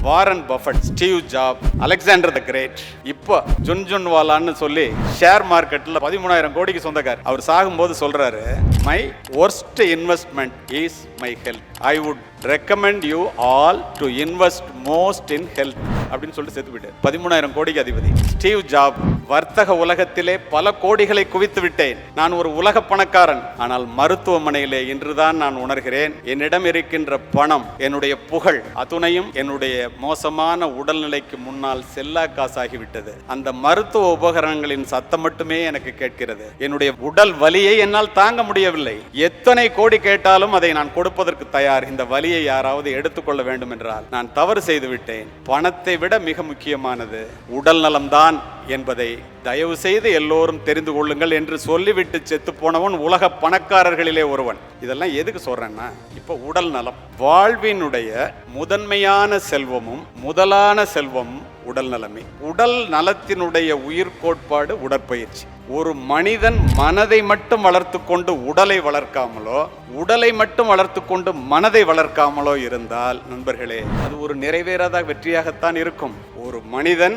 Warren Buffett, Steve Job, Alexander the Great, இப்போ ஜுன்ஜுன்வாலான்னு சொல்லி ஷேர் மார்க்கெட்ல 13,000 கோடிக்கு சொந்தக்கார். அவர் சாகும்போது சொல்றாரு, my worst investment is my health. I would recommend you all to invest most in health அப்படின்னு சொல்லிட்டு செத்து விட்டார். 13,000 கோடிக்கு அதிபதி. ஸ்டீவ் ஜாப், வர்த்தக உலகத்திலே பல கோடிகளை குவித்து விட்டேன். நான் ஒரு உலக பணக்காரன். ஆனால் மருத்துவமனையிலே இன்றுதான் நான் உணர்கிறேன், என்னிடம் இருக்கின்ற பணம், என்னுடைய புகழ் அத்துணையும் என்னுடைய மோசமான உடல்நிலைக்கு முன்னால் செல்லா காசாகிவிட்டது. அந்த மருத்துவ உபகரணங்களின் சத்தம் மட்டுமே எனக்கு கேட்கிறது. என்னுடைய உடல் வலியை என்னால் தாங்க முடியவில்லை. எத்தனை கோடி கேட்டாலும் அதை நான் கொடுப்பதற்கு தயார். இந்த வலியை யாராவது எடுத்துக்கொள்ள வேண்டும் என்றால் நான் தவறு செய்து விட்டேன். பணத்தை விட மிக முக்கியமானது உடல் நலம்தான் என்பதை தயவு செய்து எல்லோரும் தெரிந்து கொள்ளுங்கள் என்று சொல்லிவிட்டு செத்து போனவன் உலக பணக்காரர்களிலே ஒருவன். இதெல்லாம் எதுக்கு சொல்றேன்னா, இப்போ உடல் நலம் வாழ்வினுடைய முதன்மையான செல்வமும் முதலான செல்வமும் உடல் நலமே. உடல் நலத்தினுடைய உயிர் கோட்பாடு உடற்பயிற்சி. ஒரு மனிதன் மனதை மட்டும் வளர்த்து கொண்டு உடலை வளர்க்காமலோ, உடலை மட்டும் வளர்த்து கொண்டு மனதை வளர்க்காமலோ இருந்தால் நண்பர்களே, அது ஒரு நிறைவேறாத வெற்றியாகத்தான் இருக்கும். ஒரு மனிதன்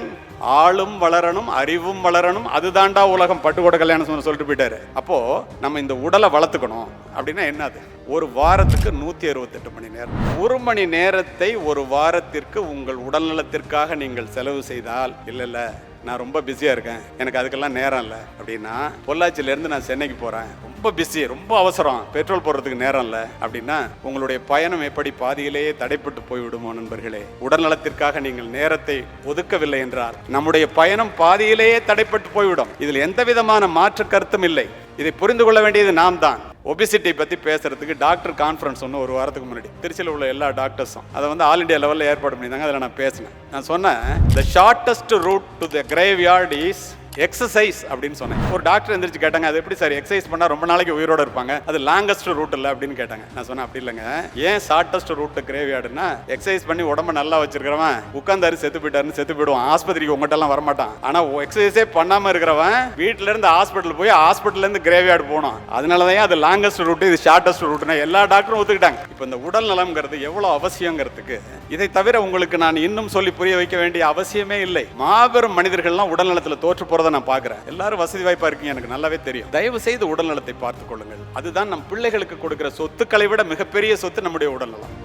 ஆளும் வளரணும், அறிவும் வளரணும், அதுதாண்டா உலகம். பட்டுக்கோட்டை கல்யாணம் சொல்லிட்டு போயிட்டாரு. அப்போ நம்ம இந்த உடலை வளர்த்துக்கணும் அப்படின்னா என்னது? ஒரு வாரத்துக்கு 168 மணி நேரம். 1 மணி நேரத்தை ஒரு வாரத்திற்கு உங்கள் உடல் நலத்திற்காக நீங்கள் செலவு செய்தால், இல்ல நான் ரொம்ப பிஸியா இருக்கேன், எனக்கு அதுக்கெல்லாம் நேரம் இல்லை அப்படின்னா, பொள்ளாச்சியில இருந்து நான் சென்னைக்கு போறேன், ரொம்ப பிஸி, ரொம்ப அவசரம், பெட்ரோல் போடுறதுக்கு நேரம் இல்லை அப்படின்னா, உங்களுடைய பயணம் எப்படி பாதியிலேயே தடைப்பட்டு போய்விடுமோ நண்பர்களே. உடல் நலத்திற்காக நீங்கள் நேரத்தை ஒதுக்கவில்லை என்றால் நம்முடைய பயணம் பாதியிலேயே தடைப்பட்டு போய்விடும். இதில் எந்த விதமான மாற்று கருத்தும் இல்லை. இதை புரிந்து கொள்ள வேண்டியது நாம் தான். ஒபிசிட்டி பற்றி பேசுறதுக்கு டாக்டர் கான்ஃபரன்ஸ் ஒன்று ஒரு வாரத்துக்கு முன்னாடி திருச்சியில் உள்ள எல்லா டாக்டர்ஸும் அதை ஆல் இண்டியா லெவலில் ஏற்பாடு பண்ணியிருந்தாங்க. அதில் நான் பேசினேன். நான் சொன்னேன், த shortest root to the graveyard is exercise அப்படின்னு சொன்னேன். ஒரு டாக்டர் எந்திரிச்சு கேட்டாங்க, அது எப்படி சார் எக்ஸசைஸ் பண்ணால் ரொம்ப நாளைக்கு உயிரோடு இருப்பாங்க, அது லாங்கஸ்ட் ரூட் இல்லை அப்படின்னு கேட்டாங்க. நான் சொன்னேன், அப்படி இல்லைங்க, ஏன் ஷார்ட்டஸ்ட் ரூட் கிரேவ்யார்டுன்னா, எக்ஸசைஸ் பண்ணி உடம்ப நல்லா வச்சிருக்கிறவன் உட்காந்தாரு செத்து போயிட்டாருன்னு செத்து போயிடுவான், ஆஸ்பத்திரிக்கு உங்கள்கிட்ட எல்லாம் வரமாட்டான். ஆனால் எக்ஸசைஸே பண்ணாமல் இருக்கிறவன் வீட்டில இருந்து ஹாஸ்பிட்டல் போய் ஹாஸ்பிட்டல்ல இருந்து கிரேவ்யார்டு போகணும். அதனாலதான் அது லாங்கஸ்ட் ரூட், இது ஷார்ட்டஸ்ட் ரூட்னா எல்லா டாக்டரும் ஒத்துக்கிட்டாங்க. இப்போ இந்த உடல் நலம்ங்கிறது எவ்வளவு அவசியங்கிறதுக்கு இதை தவிர உங்களுக்கு நான் இன்னும் சொல்லி புரிய வைக்க வேண்டிய அவசியமே இல்லை. மாபெரும் மனிதர்கள்லாம் உடல் நலத்தில் தோற்று போறதை நான் பார்க்கிறேன். எல்லாரும் வசதி வாய்ப்பா இருக்கீங்க, எனக்கு நல்லாவே தெரியும். தயவு செய்து உடல் நலத்தை பார்த்துக் கொள்ளுங்கள். அதுதான் நம் பிள்ளைகளுக்கு கொடுக்கிற சொத்துக்களை விட மிகப்பெரிய சொத்து நம்முடைய உடல் நலம்.